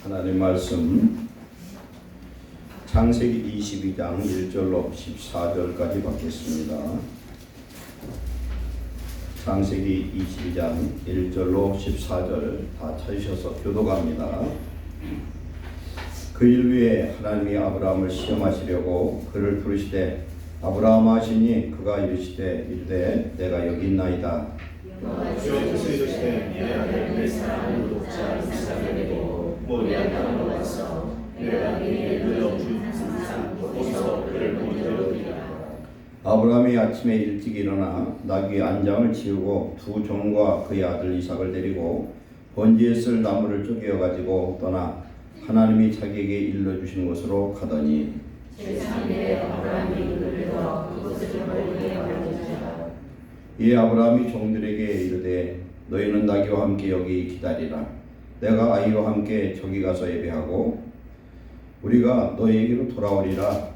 하나님 말씀 창세기 22장 1절로 14절까지 받겠습니다. 창세기 22장 1절로 14절 다 찾으셔서 교독합니다. 그 일 위에 하나님이 아브라함을 시험하시려고 그를 부르시되 아브라함 하시니 그가 이르시되 이르되 내가 여기 있나이다. 여호와께서 이르시되 내 아들 내 사랑하는 독자 이삭을 데리고 모리아 땅으로 가서 내가 네게 일러준 산상 거기서 그를 보내리라. 아브라함이 아침에 일찍 일어나 나귀 안장을 치우고 두 종과 그의 아들 이삭을 데리고 번지에 쓸 나무를 쪼개어 가지고 떠나 하나님이 자기에게 일러주신 곳으로 가더니 제3일에 아브라함이 눈을 들어 그곳을 멀리 바라보자. 이에 아브라함이 종들에게 이르되 너희는 나귀와 함께 여기 기다리라. 내가 아이와 함께 저기 가서 예배하고 우리가 너희에게로 돌아오리라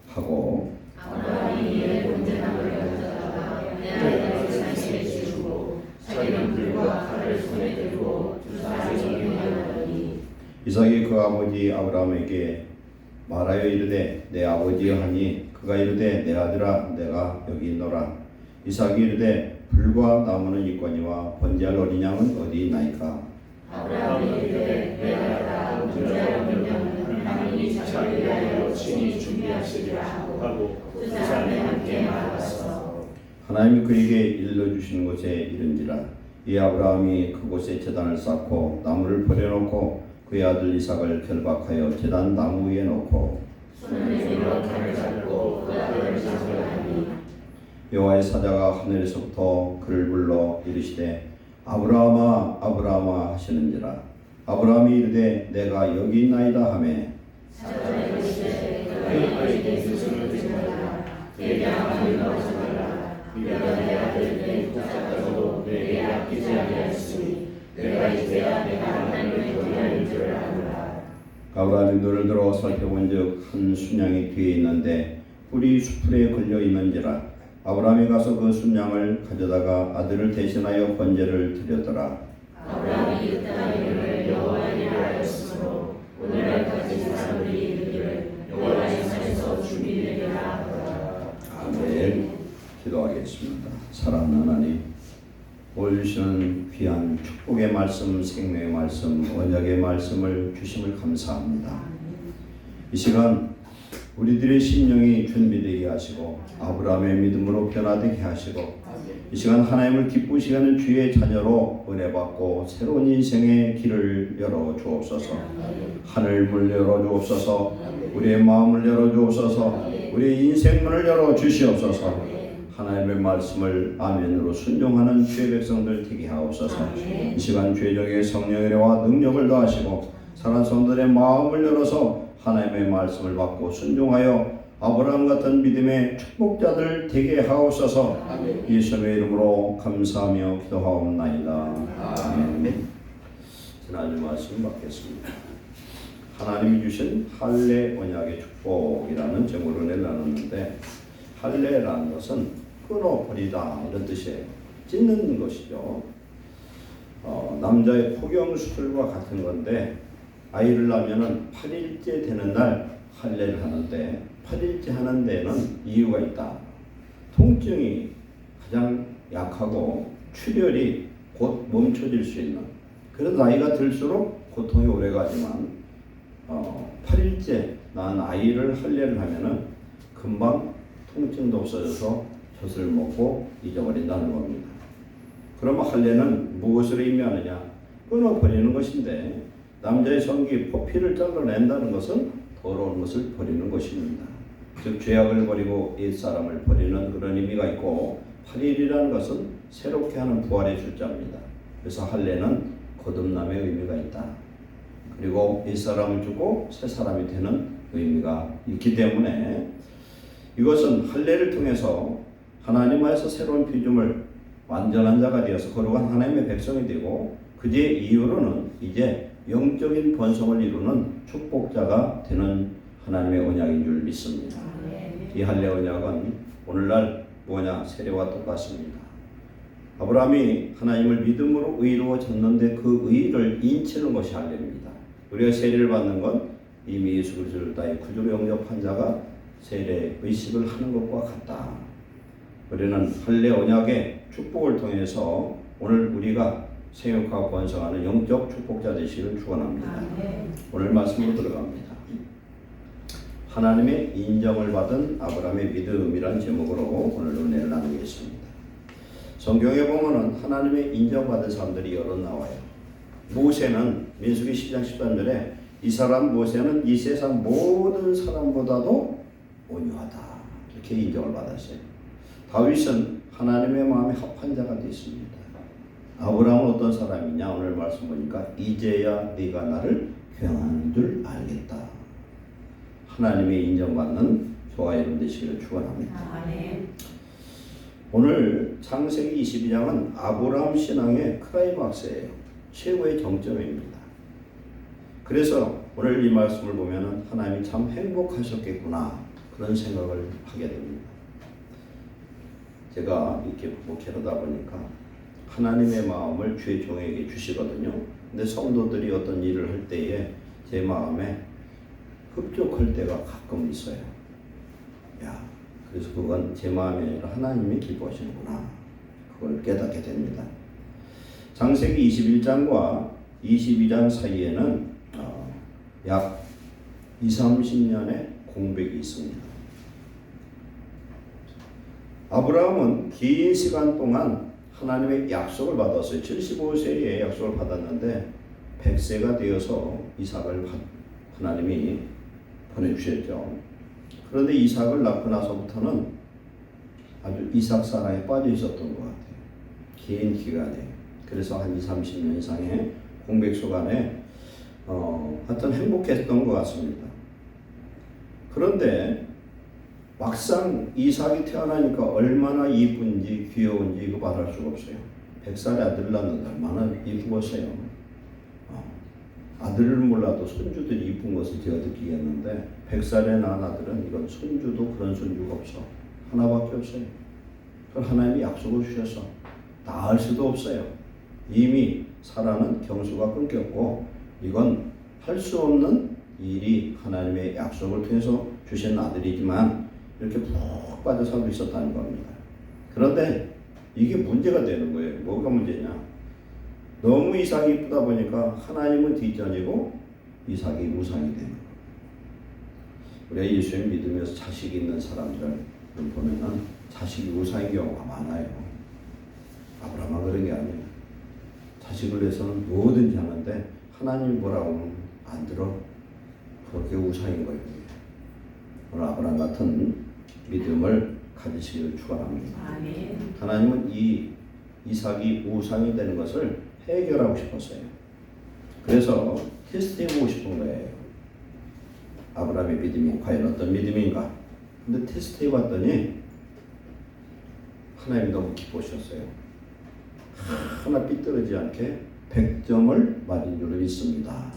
하고 아브라함이 이에 번제나무를 가져다가 내 아들을 산시에 주고 자기는 불과 칼을 손에 들고 두 사람이 예배하더니 이삭이 그 아버지 아브라함에게 말하여 이르되 내 아버지여 하니 그가 이르되 내 아들아 내가 여기 있노라. 이삭이 이르되 불과 나무는 있거니와 번제할 어린 양은 어디 있나이까. 아브라함이 이르되 내가 알아 번제할 어린 양은 하나님이 자기를 위하여 친히 준비하시리라 하고 두 사람이 함께 나아가서 하나님이 그에게 일러주신 곳에 이른지라. 이 아브라함이 그곳에 제단을 쌓고 나무를 버려놓고 그의 아들 이삭을 결박하여 제단 나무 위에 놓고 손을 내밀어 칼을 잡고 그 아들을 잡으라니 여호와의 사자가 하늘에서부터 그를 불러 이르시되 아브라함아 아브라함아 하시는지라. 아브라함이 이르되 내가 여기 있나이다 하매 사자가 이르시되 그가 너에게 스스로 드리라. 내게 아무리 나오지 말라. 네가 내 아들 내 독자까지도 내게 아끼지 아니하였으니 내가 이제야 내가 하나님의 경외할 줄 아노라. 아브라함이 눈을 들어 살펴본즉 한 순양이 뒤에 있는데 뿔이 수풀에 걸려 있는지라. 아브라함이 가서 그 순양을 가져다가 아들을 대신하여 번제를 드렸더라. 아브라함이 이 땅을 여호와의 하였으므로 오늘날까지 사람들이 이르기를 여호와의 산에서 준비되리라 하더라. 아멘. 기도하겠습니다. 사랑하는 하나님, 오늘 주시는 귀한 축복의 말씀, 생명의 말씀, 언약의 말씀을 주심을 감사합니다. 이 시간 우리들의 심령이 준비되게 하시고 아브라함의 믿음으로 변화되게 하시고 이 시간 하나님을 기쁘시게 하는 주의 자녀로 은혜 받고 새로운 인생의 길을 열어 주옵소서. 하늘 문 열어 주옵소서. 우리의 마음을 열어 주옵소서. 우리의 인생문을 열어 주시옵소서. 하나님의 말씀을 아멘으로 순종하는 주의 백성들 되게 하옵소서. 이 시간 주의 성령의 은혜와 능력을 더하시고 사랑하는 성도들의 마음을 열어서 하나님의 말씀을 받고 순종하여 아브라함 같은 믿음의 축복자들 되게 하옵소서. 예수님의 이름으로 감사하며 기도하옵나이다. 아멘. 지난주 말씀 받겠습니다. 하나님이 주신 할례 언약의 축복이라는 제목으로 나눴는데 할례라는 것은 끊어버리다 이런 뜻이에요. 찢는 것이죠. 남자의 포경수술과 같은 건데 아이를 낳으면 8일째 되는 날 할례를 하는데 8일째 하는 데는 이유가 있다. 통증이 가장 약하고 출혈이 곧 멈춰질 수 있는. 그래서 나이가 들수록 고통이 오래가지만 8일째 낳은 아이를 할례를 하면은 금방 통증도 없어져서 젖을 먹고 잊어버린다는 겁니다. 그러면 할례는 무엇을 의미하느냐? 끊어버리는 것인데 남자의 성기 포피를 잘라낸다는 것은 더러운 것을 버리는 것입니다. 즉 죄악을 버리고 옛사람을 버리는 그런 의미가 있고 8일이라는 것은 새롭게 하는 부활의 숫자입니다. 그래서 할례는 거듭남의 의미가 있다. 그리고 옛사람을 죽고 새사람이 되는 의미가 있기 때문에 이것은 할례를 통해서 하나님께서 새로운 피조물 완전한 자가 되어서 거룩한 하나님의 백성이 되고 그제 이후로는 이제 영적인 번성을 이루는 축복자가 되는 하나님의 언약인 줄 믿습니다. 이 할례 언약은 오늘날 세례와 똑같습니다. 아브라함이 하나님을 믿음으로 의로워졌는데 그 의를 인치는 것이 할례입니다. 우리가 세례를 받는 건 이미 예수 그리스도를 나의 구주로 영접한 자가 세례 의식을 하는 것과 같다. 우리는 할례 언약의 축복을 통해서 오늘 우리가 생육하고 번성하는 영적 축복자 되시기를 축원합니다. 오늘 말씀으로 들어갑니다. 하나님의 인정을 받은 아브라함의 믿음이란 제목으로 오늘 은혜를 나누겠습니다. 성경에 보면은 하나님의 인정받은 사람들이 여러 나와요. 모세는 민수기 10장 13절에 이 사람 모세는 이 세상 모든 사람보다도 온유하다 이렇게 인정을 받았어요. 다윗은 하나님의 마음에 합한 자가 되었습니다. 아브라함은 어떤 사람이냐? 오늘 말씀 보니까 이제야 네가 나를 경외하는 줄 알겠다. 하나님의 인정받는 저와 여러분 되시기를 축원합니다. 오늘 창세기 22장은 아브라함 신앙의 클라이막스예요. 최고의 정점입니다. 그래서 오늘 이 말씀을 보면은 하나님이 참 행복하셨겠구나 그런 생각을 하게 됩니다. 제가 이렇게 목회하다 보니까 하나님의 마음을 주의 종에게 주시거든요. 근데 성도들이 어떤 일을 할 때에 제 마음에 흡족할 때가 가끔 있어요. 그래서 그건 제 마음이 아니라 하나님이 기뻐하시는구나. 그걸 깨닫게 됩니다. 창세기 21장과 22장 사이에는 약 20-30년의 공백이 있습니다. 아브라함은 긴 시간 동안 하나님의 약속을 받았어요. 75세에 약속을 받았는데 100세가 되어서 이삭을 하나님이 보내주셨죠. 그런데 이삭을 낳고 나서부터는 아주 이삭 사랑에 빠져 있었던 것 같아요. 긴 기간에. 그래서 한 20-30년 이상의 공백 속안에 하여튼 행복했던 것 같습니다. 그런데 막상 이삭이 태어나니까 얼마나 이쁜지 귀여운지 이거 말할 수가 없어요. 100살에 아들 낳는데 얼마나 이쁘겠어요. 아들을 몰라도 손주들이 이쁜 것을 제가 느끼겠는데 100살에 낳은 아들은 이건 손주도 그런 손주가 없어. 하나밖에 없어요. 그걸 하나님이 약속을 주셔서 낳을 수도 없어요. 이미 사라는 경수가 끊겼고 이건 할 수 없는 일이 하나님의 약속을 통해서 주신 아들이지만 이렇게 푹 빠져 살고 있었다는 겁니다. 그런데 이게 문제가 되는 거예요. 뭐가 문제냐? 너무 이삭이 이쁘다 보니까 하나님은 뒷전이고 이삭이 우상이 되는 거예요. 우리가 예수님 믿으면서 자식이 있는 사람들을 보면은 자식이 우상인 경우가 많아요. 아브라함은 그런 게 아니에요. 자식을 위해서는 뭐든지 하는데 하나님이 뭐라고 하면 안 들어. 그렇게 우상인 거예요. 오늘 아브라함 같은 믿음을 가지시기를 축원합니다. 하나님은 이 이삭이 우상이 되는 것을 해결하고 싶었어요. 그래서 테스트해보고 싶은 거예요. 아브라함의 믿음이 과연 어떤 믿음인가? 근데 테스트해봤더니 하나님이 너무 기뻐하셨어요. 하나 삐뚤어지지 않게 100점을 맞은 줄을 믿습니다.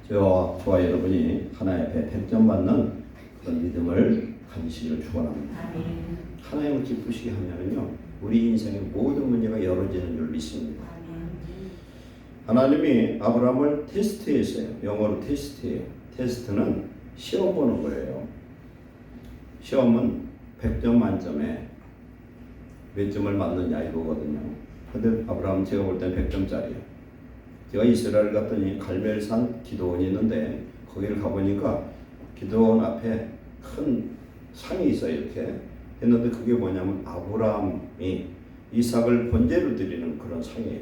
저와 여러분이 하나님 앞에 100점 받는 그런 믿음을 가지시기를 축원합니다. 하나님을 기쁘시게 하면은요 우리 인생의 모든 문제가 열어지는 줄 믿습니다. 하나님이 아브라함을 테스트했어요. 영어로 테스트예요. 테스트는 시험 보는 거예요. 시험은 100점 만점에 몇 점을 맞느냐 이거거든요. 근데 아브라함 제가 볼 땐 100점짜리예요. 제가 이스라엘 갔더니 갈멜산 기도원이 있는데 거기를 가보니까 기도원 앞에 큰 상이 있어요. 이렇게 했는데 그게 뭐냐면 아브라함이 이삭을 번제로 드리는 그런 상이에요.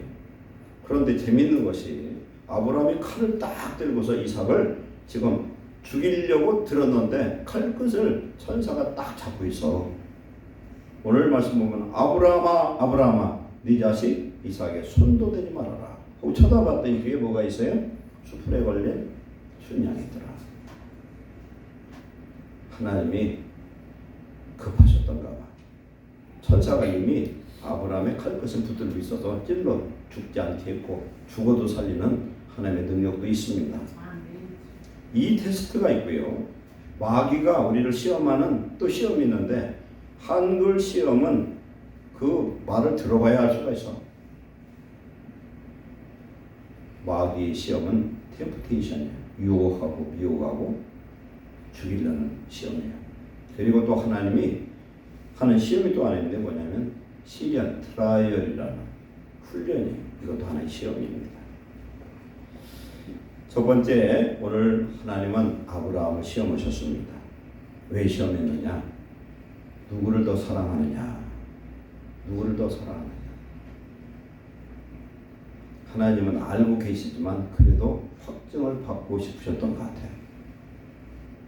그런데 재밌는 것이 아브라함이 칼을 딱 들고서 이삭을 지금 죽이려고 들었는데 칼끝을 천사가 딱 잡고 있어. 오늘 말씀 보면 아브라함아 아브라함아 네 자식 이삭의 손도 대지 말아라. 하고 쳐다봤더니 그게 뭐가 있어요? 수풀에 걸린 순양이더라. 하나님이 급하셨던가 봐. 천사가 이미 아브라함의 칼끝을 붙들고 있어서 찔러 죽지 않게 했고 죽어도 살리는 하나님의 능력도 있습니다. 이 테스트가 있고요. 마귀가 우리를 시험하는 또 시험이 있는데 한글 시험은 그 말을 들어봐야 할 수가 있어. 마귀의 시험은 템프테이션이에요. 유혹하고 미혹하고 죽이려는 시험이에요. 그리고 또 하나님이 하는 시험이 또 하나 있는데 뭐냐면 시련, 트라이얼이라는 훈련이에요. 이것도 하나의 시험입니다. 첫 번째, 오늘 하나님은 아브라함을 시험하셨습니다. 왜 시험했느냐? 누구를 더 사랑하느냐? 누구를 더 사랑하느냐? 하나님은 알고 계시지만 그래도 확증을 받고 싶으셨던 것 같아요.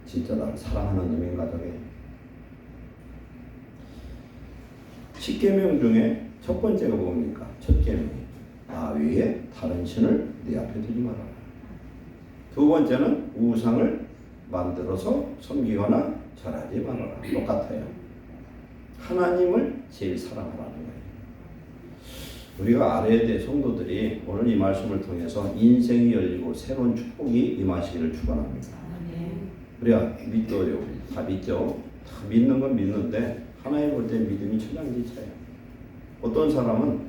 진짜 나를 사랑하는 놈인가 저게. 10계명 중에 첫 번째가 뭡니까? 첫 계명이 나 외에 다른 신을 네 앞에 두지 말아라. 두 번째는 우상을 만들어서 섬기거나 절하지 말아라. 똑같아요. 하나님을 제일 사랑하라는 거예요. 우리가 알아야 될 성도들이 오늘 이 말씀을 통해서 인생이 열리고 새로운 축복이 임하시기를 축원합니다. 우리가 믿어요. 다 믿죠. 다 믿는 건 믿는데 하나님 볼 때 믿음이 천양지차예요. 어떤 사람은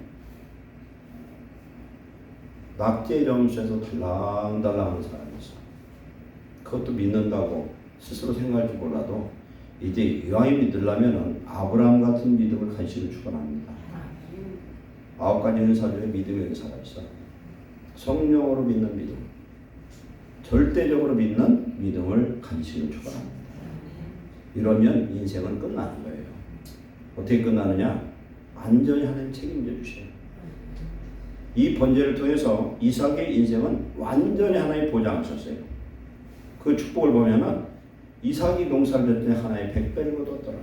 낙제 점수에서 달랑달랑하는 사람이 있어. 그것도 믿는다고 스스로 생각할지 몰라도 이제 이왕이 믿으려면 아브라함 같은 믿음을 간신히 축원합니다. 9가지 은사 중에 믿음의 은사가 있어. 성령으로 믿는 믿음, 절대적으로 믿는 믿음을 간신히 축원합니다. 이러면 인생은 끝나는 거예요. 어떻게 끝나느냐? 완전히 하나님 책임져 주셔요. 이 번제를 통해서 이삭의 인생은 완전히 하나님 보장하셨어요. 그 축복을 보면은 이삭이 농사를 질 때 하나님 100배를 거뒀더라.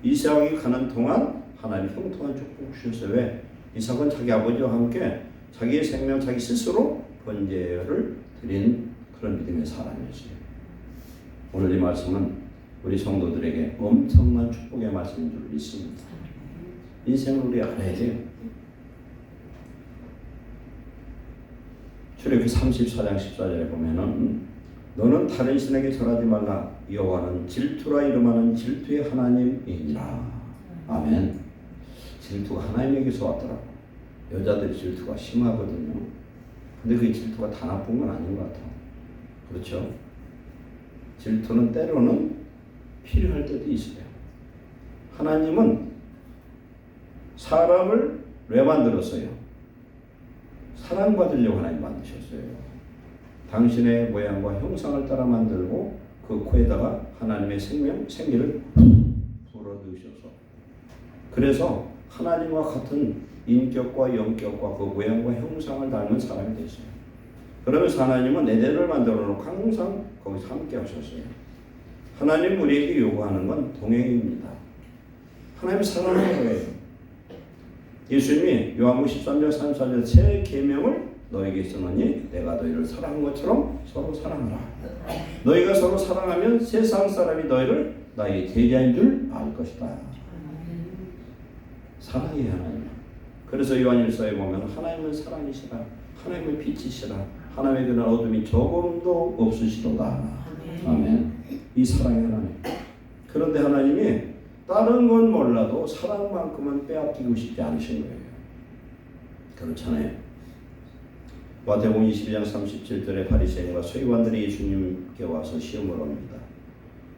이삭이 가는 동안 하나님 형통한 축복 주셨어요. 왜? 이삭은 자기 아버지와 함께 자기의 생명, 자기 스스로 번제를 드린 그런 믿음의 사람이었어요. 오늘 이 말씀은 우리 성도들에게 엄청난 축복의 말씀인 줄 믿습니다. 인생을 우리 알아야 돼요. 출애굽기 34장 14절에 보면은 너는 다른 신에게 절하지 말라. 여호와는 질투라 이름하는 질투의 하나님이니라. 아멘. 질투가 하나님에게서 왔더라고. 여자들 질투가 심하거든요. 근데 그 질투가 다 나쁜 건 아닌 것 같아. 그렇죠? 질투는 때로는 필요할 때도 있어요. 하나님은 사람을 왜 만들었어요? 사랑받으려고 하나님 만드셨어요. 당신의 모양과 형상을 따라 만들고 그 코에다가 하나님의 생기를 불어넣으셔서 그래서 하나님과 같은 인격과 영격과 그 모양과 형상을 닮은 사람이 됐어요. 그러면서 하나님은 에덴을 만들어 놓고 항상 거기서 함께 하셨어요. 하나님 우리에게 요구하는 건 동행입니다. 하나님 사랑하는 거예요. 예수님이 요한복음 13장 34절 새 계명을 너에게 쓰노니 내가 너희를 사랑한 것처럼 서로 사랑하라. 너희가 서로 사랑하면 세상 사람이 너희를 나의 제자인 줄 알 것이다. 사랑이에요, 하나님. 그래서 요한일서에 보면 하나님은 사랑이시라, 하나님은 빛이시라, 하나님의 그는 어둠이 조금도 없으시도다. 아멘. 이 사랑의 하나님. 그런데 하나님이 다른 건 몰라도 사랑만큼은 빼앗기고 싶지 않으신 거예요. 그렇잖아요. 마태복음 22장 37절에 바리새인과 서기관들이 예수님께 와서 시험을 합니다.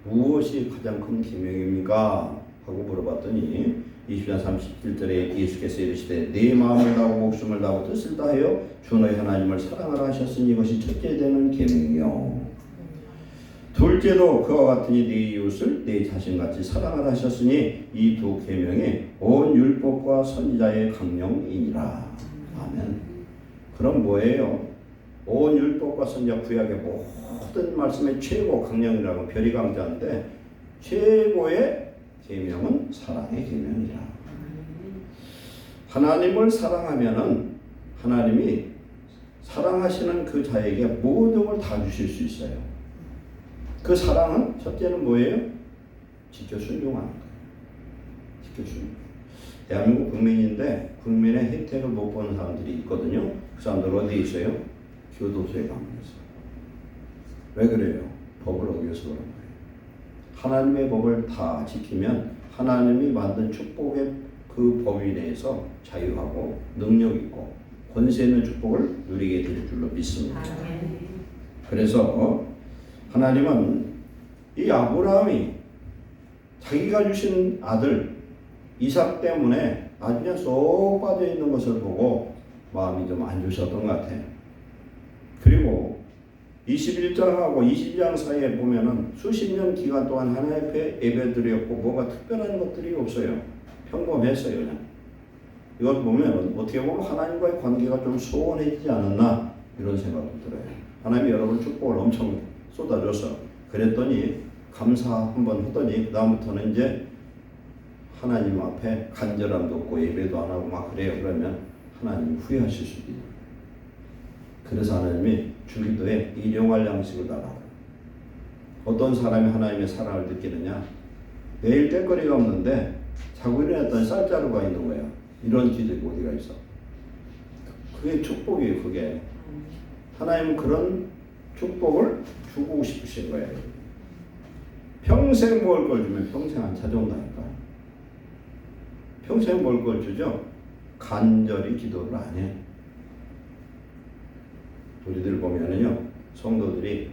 무엇이 가장 큰 계명입니까? 하고 물어봤더니 20장 37절에 예수께서 이르시되 네 마음을 다하고 목숨을 다하고 뜻을 다하여 주 너희 하나님을 사랑하라 하셨으니 이것이 첫째 되는 계명이요. 둘째도 그와 같으니 네 이웃을 네 자신같이 사랑하라 하셨으니 이 두 계명이 온 율법과 선지자의 강령이니라. 아멘. 그럼 뭐예요? 온 율법과 선지자 구약의 모든 말씀의 최고 강령이라고 별이 강자인데 최고의 계명은 사랑의 계명이라. 하나님을 사랑하면은 하나님이 사랑하시는 그 자에게 모든 걸 다 주실 수 있어요. 그 사랑은 첫째는 뭐예요? 지켜 순종하는 거예요. 지켜 순종. 대한민국 국민인데 국민의 혜택을 못 보는 사람들이 있거든요. 그 사람들 어디에 있어요? 교도소에 가면 있어요. 왜 그래요? 법을 어겨서 그런 거예요. 하나님의 법을 다 지키면 하나님이 만든 축복의 그 범위 내에서 자유하고 능력 있고 권세 있는 축복을 누리게 될 줄로 믿습니다. 그래서 하나님은 이 아브라함이 자기가 주신 아들 이삭 때문에 아주 그냥 쏙 빠져 있는 것을 보고 마음이 좀 안 좋으셨던 것 같아요. 그리고 21장하고 22장 사이에 보면은 수십 년 기간 동안 하나님 앞에 예배드렸고 뭐가 특별한 것들이 없어요. 평범했어요. 그냥. 이걸 보면 어떻게 보면 하나님과의 관계가 좀 소원해지지 않았나 이런 생각도 들어요. 하나님이 여러분 축복을 엄청 쏟아줘서 그랬더니 감사 한번 하더니 그 다음부터는 이제 하나님 앞에 간절함도 없고 예배도 안 하고 막 그래요. 그러면 하나님 후회하실 수도 있어요. 그래서 하나님이 주기도에 일용할 양식을 달라고. 어떤 사람이 하나님의 사랑을 느끼느냐? 매일 때거리가 없는데 자고 일어났더니 쌀자루가 있는 거야. 이런 기도가 어디가 있어? 그게 축복이에요. 그게 하나님은 그런 축복을 주고 싶으신 거예요. 평생 먹을 걸 주면 평생 안 찾아온다니까. 평생 먹을 걸 주죠. 간절히 기도를 안 해. 우리들 보면은요, 성도들이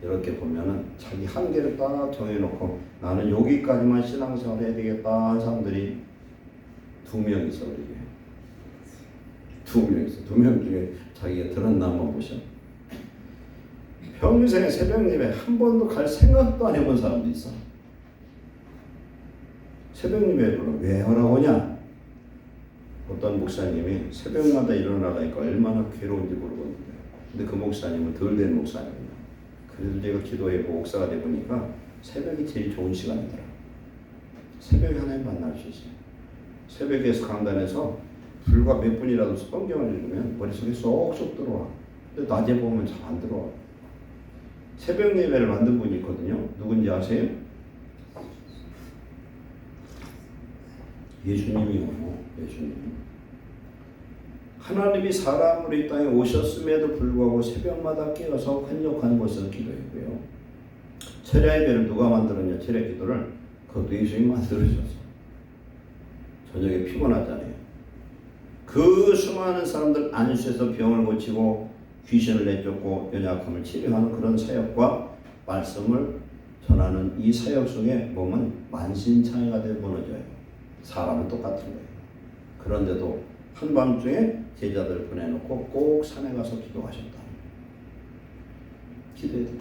이렇게 보면은 자기 한계를 딱 정해놓고 나는 여기까지만 신앙생활 해야 되겠다 하는 사람들이 2명 있어. 우리 교회 2명 있어. 2명 중에 자기가 들었나 한번 보셔. 평생 새벽 예배 한 번도 갈 생각도 안 해본 사람도 있어. 새벽 예배를 왜 하라고 하냐? 어떤 목사님이 새벽마다 일어나라니까 얼마나 괴로운지 모르겠는데, 근데 그 목사님은 덜 된 목사님이야. 그래도 제가 기도해보고 목사가 돼보니까 새벽이 제일 좋은 시간이더라. 새벽에 하나님 만날 수 있어요. 새벽에서 강단에서 불과 몇 분이라도 성경을 읽으면 머릿속에 쏙쏙 들어와. 근데 낮에 보면 잘 안 들어와. 새벽 예배를 만든 분이 있거든요. 누군지 아세요? 예수님이요. 예수님. 하나님이 사람으로 이 땅에 오셨음에도 불구하고 새벽마다 깨어서 한적한 곳에서 기도했고요. 철야 예배를 누가 만들었냐? 철야 기도를 그것도 예수님이 만들어주셨어. 저녁에 피곤하잖아요. 그 수많은 사람들 안수해서 병을 고치고 귀신을 내쫓고 연약함을 치료하는 그런 사역과 말씀을 전하는 이 사역 속에 몸은 만신창이가 되어 무너져요. 사람은 똑같은 거예요. 그런데도 한밤중에 제자들 보내놓고 꼭 산에 가서 기도하셨다. 기도해야 돼요.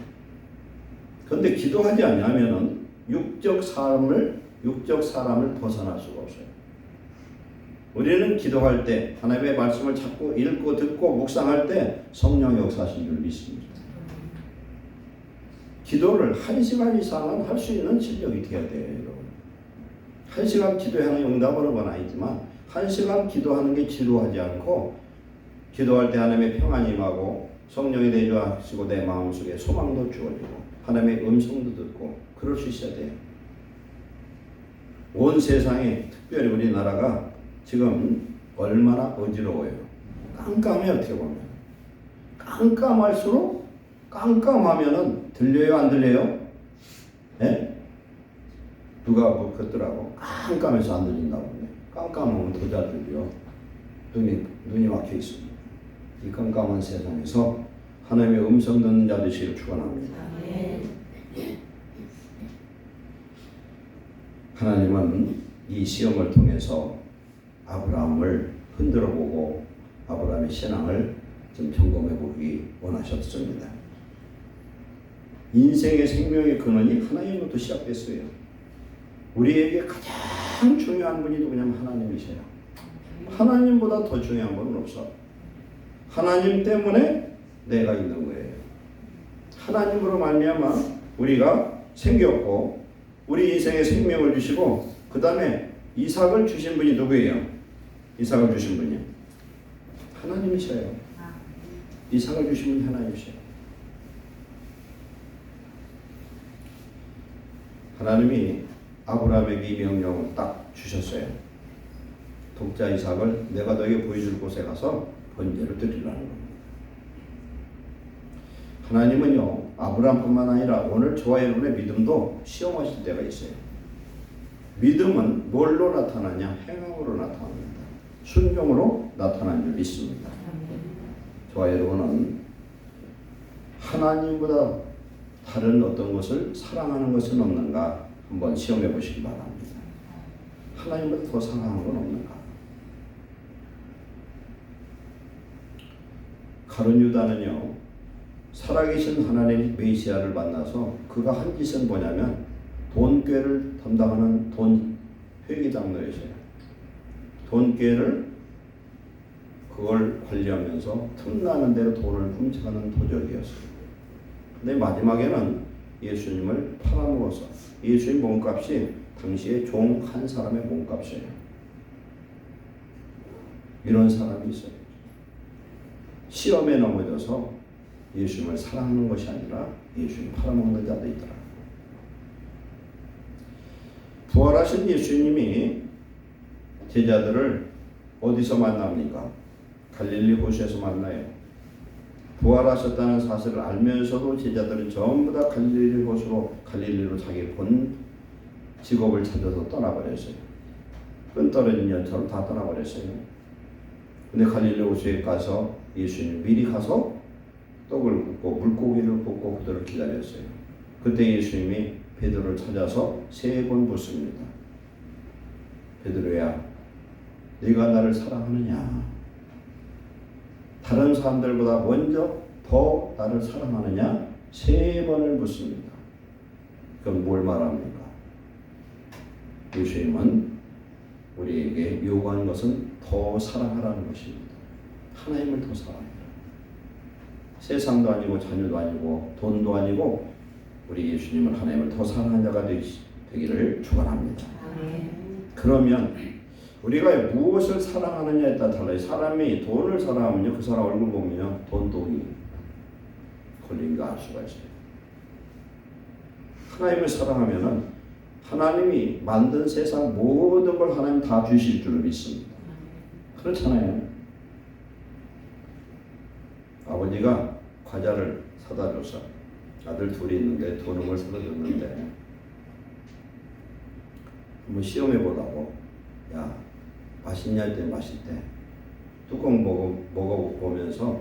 그런데 기도하지 않으면은 육적 사람을 벗어날 수가 없어요. 우리는 기도할 때 하나님의 말씀을 자꾸 읽고 듣고 묵상할 때 성령의 역사하신 줄 믿습니다. 기도를 1시간 이상은 할 수 있는 실력이 되어야 돼요. 여러분. 1시간 기도에 하나님 응답하는 건 아니지만 1시간 기도하는 게 지루하지 않고 기도할 때 하나님의 평안이 임하고 성령이 내주하시고 내 마음속에 소망도 주어지고 하나님의 음성도 듣고 그럴 수 있어야 돼요. 온 세상에 특별히 우리나라가 지금 얼마나 어지러워요. 깜깜해. 어떻게 보면 깜깜할수록 깜깜하면은 들려요 안 들려요? 예? 누가 뭐 그랬더라고. 깜깜해서 안 들린다고. 깜깜하면 더 잘 들려. 눈이 막혀 있습니다. 이 깜깜한 세상에서 하나님의 음성 듣는 자 되시기를 축원합니다. 하나님은 이 시험을 통해서 아브라함을 흔들어 보고 아브라함의 신앙을 좀 점검해 보기 원하셨습니다. 인생의 생명의 근원이 하나님으로부터 시작됐어요. 우리에게 가장 중요한 분이 누구냐면 하나님이세요. 하나님보다 더 중요한 분은 없어. 하나님 때문에 내가 있는 거예요. 하나님으로 말미암아 우리가 생겼고 우리 인생에 생명을 주시고 그 다음에 이삭을 주신 분이 누구예요? 이삭을 주신 분이요. 하나님이셔요. 이삭을 주신 분이 하나님이셔요. 하나님이 아브라함에게 이 명령을 딱 주셨어요. 독자 이삭을 내가 너에게 보여줄 곳에 가서 번제를 드리라는 겁니다. 하나님은요, 아브라함뿐만 아니라 오늘 저와 여러분의 믿음도 시험하실 때가 있어요. 믿음은 뭘로 나타나냐? 행함으로 나타납니다. 순종으로 나타나는 줄 믿습니다. 저와 여러분은 하나님보다 다른 어떤 것을 사랑하는 것은 없는가 한번 시험해 보시기 바랍니다. 하나님보다 더 사랑하는 건 없는가? 가룟 유다는요, 살아계신 하나님 메시아를 만나서 그가 한 짓은 뭐냐면 돈꾀를 담당하는 돈 회계장로였어요. 돈꾀를 그걸 관리하면서 틈나는 대로 돈을 훔쳐가는 도적이었어요. 근데 마지막에는 예수님을 팔아먹어서 예수님 몸값이 당시에 종 한 사람의 몸값이에요. 이런 사람이 있어요. 시험에 넘어져서 예수님을 사랑하는 것이 아니라 예수님 팔아먹는 자도 있더라. 부활하신 예수님이 제자들을 어디서 만납니까? 갈릴리 호수에서 만나요. 부활하셨다는 사실을 알면서도 제자들은 전부 다 갈릴리로 자기 본 직업을 찾아서 떠나버렸어요. 끈 떨어진 연처럼 다 떠나버렸어요. 근데 갈릴리 호수에 가서 예수님 미리 가서 떡을 굽고 물고기를 굽고 그들을 기다렸어요. 그때 예수님이 베드로를 찾아서 3번 묻습니다. 베드로야, 네가 나를 사랑하느냐? 다른 사람들보다 먼저 더 나를 사랑하느냐? 3번을 묻습니다. 그럼 뭘 말합니까? 예수님은 우리에게 요구하는 것은 더 사랑하라는 것입니다. 하나님을 더 사랑해라. 세상도 아니고 자녀도 아니고 돈도 아니고 우리 예수님은 하나님을 더 사랑하는 자가 되기를 축원합니다. 그러면 우리가 무엇을 사랑하느냐에 따라 달라요. 사람이 돈을 사랑하면요, 그 사람 얼굴 보면요, 돈독이 걸린 거 알 수가 있어요. 하나님을 사랑하면은 하나님이 만든 세상 모든 걸 하나님 다 주실 줄 믿습니다. 그렇잖아요. 아버지가 과자를 사다 줘서 아들 둘이 있는데 도는 걸 사다 줬는데 한번 시험해 보라고, 야 맛있냐 했더니 맛있대. 뚜껑 먹어보면서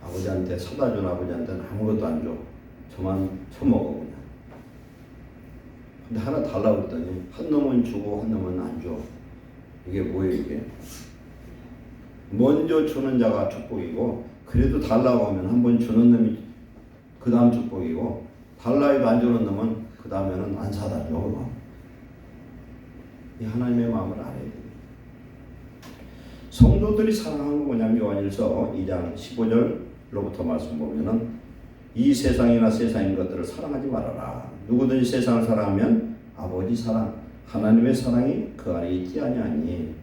아버지한테 사다 준 아버지한테는 아무것도 안 줘. 저만 처먹어 그냥. 근데 하나 달라고 했더니 한 놈은 주고 한 놈은 안 줘. 이게 뭐예요 이게? 먼저 주는 자가 축복이고, 그래도 달라고 하면 한 번 주는 놈이 그 다음 축복이고, 달라 해도 안 주는 놈은 그 다음에는 안 사다 줘. 이 하나님의 마음을 알아야 됩니다. 성도들이 사랑하는 건 뭐냐면 요한일서 2장 15절로부터 말씀 보면은 이 세상이나 세상인 것들을 사랑하지 말아라. 누구든지 세상을 사랑하면 아버지 사랑, 하나님의 사랑이 그 안에 있지 아니하니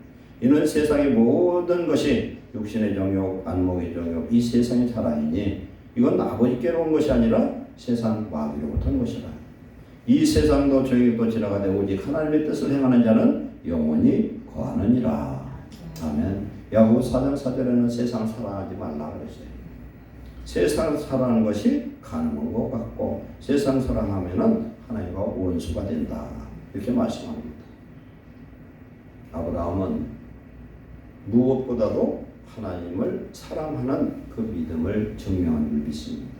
이는 세상의 모든 것이 육신의 정욕, 안목의 정욕, 이 세상의 자랑이니 이건 아버지께로 온 것이 아니라 세상 마귀로부터 온 것이라. 이 세상도 정욕도 지나가되 오직 하나님의 뜻을 행하는 자는 영원히 거하느니라. 아멘. 야고보서 4장 4절에는 세상을 사랑하지 말라 그랬어요. 세상을 사랑하는 것이 가능한 것 같고 세상 사랑하면은 하나님과 원수가 된다. 이렇게 말씀합니다. 아브라함은 무엇보다도 하나님을 사랑하는 그 믿음을 증명한 줄 믿습니다.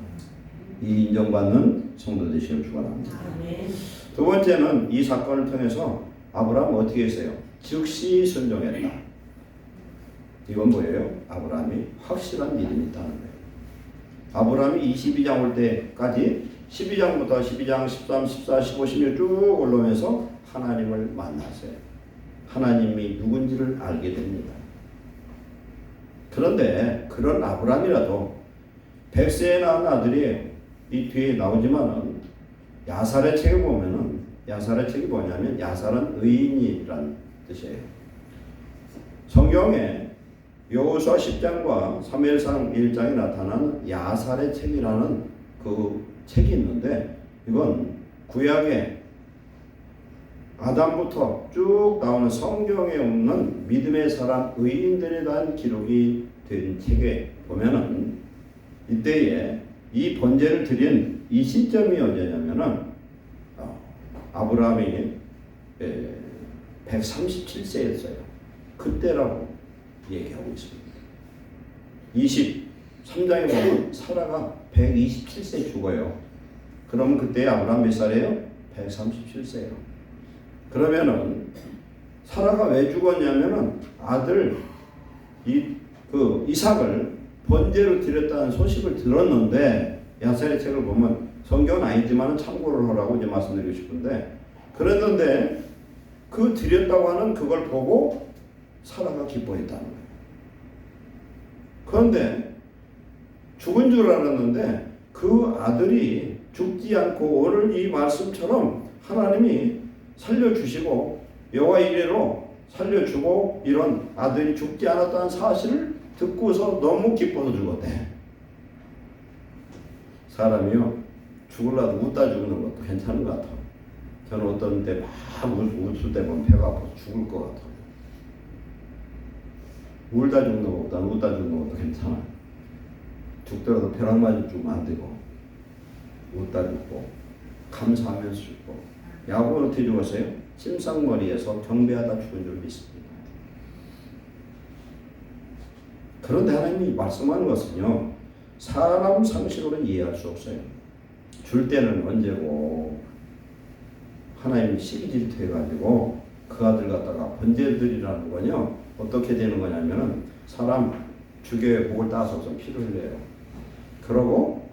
이 인정받는 성도 되시길 축원합니다. 두 번째는 이 사건을 통해서 아브라함은 어떻게 했어요? 즉시 순종했다. 이건 뭐예요? 아브라함이 확실한 믿음이 있다는 거예요. 아브라함이 22장 올 때까지 12장부터 12장, 13, 14, 15, 16 쭉 올라오면서 하나님을 만났어요. 하나님이 누군지를 알게 됩니다. 그런데 그런 아브라함이라도 100세에 낳은 아들이 이 뒤에 나오지만은 야살의 책에 보면은 야살의 책이 뭐냐면 야살은 의인이란 뜻이에요. 성경에 여호수아 10장과 사무엘상 1장에 나타난 야살의 책이라는 그 책이 있는데 이건 구약의 아담부터 쭉 나오는 성경에 없는 믿음의 사람 의인들에 대한 기록이 된 책에 보면은 이때에 이 번제를 드린 이 시점이 언제냐면은 아브라함이 137세였어요. 그때라고 얘기하고 있습니다. 3장에 보면 사라가 127세 죽어요. 그러면 그때 아브라함 몇 살이에요? 137세예요. 그러면은 사라가 왜 죽었냐면은 아들 이삭을 번제로 드렸다는 소식을 들었는데, 야살의 책을 보면 성경은 아니지만 참고를 하라고 이제 말씀드리고 싶은데, 그랬는데 그 드렸다고 하는 그걸 보고 사라가 기뻐했다는 거예요. 그런데 죽은 줄 알았는데 그 아들이 죽지 않고 오늘 이 말씀처럼 하나님이 살려주시고 여호와 이레로 살려주고 이런 아들이 죽지 않았다는 사실을 듣고서 너무 기뻐서 죽었대. 사람이요, 죽으려도 웃다 죽는 것도 괜찮은 것 같아요. 저는 어떤 때 막 웃을 때 보면 배가 아파서 죽을 것 같아요. 울다 죽는 것보다 웃다 죽는 것도 괜찮아요. 죽더라도 벼락 맞아 죽으면 안 되고, 웃다 죽고 감사하면서 죽고. 야곱은 어떻게 죽었어요? 침상머리에서 경배하다 죽은 줄 믿습니다. 그런데 하나님이 말씀하는 것은요, 사람 상식으로는 이해할 수 없어요. 줄 때는 언제고 하나님이 시기 질투해가지고 그 아들 갖다가 번제드리라는 거요, 어떻게 되는 거냐면은 사람 주교의 목을 따서서 피를 흘려요. 그러고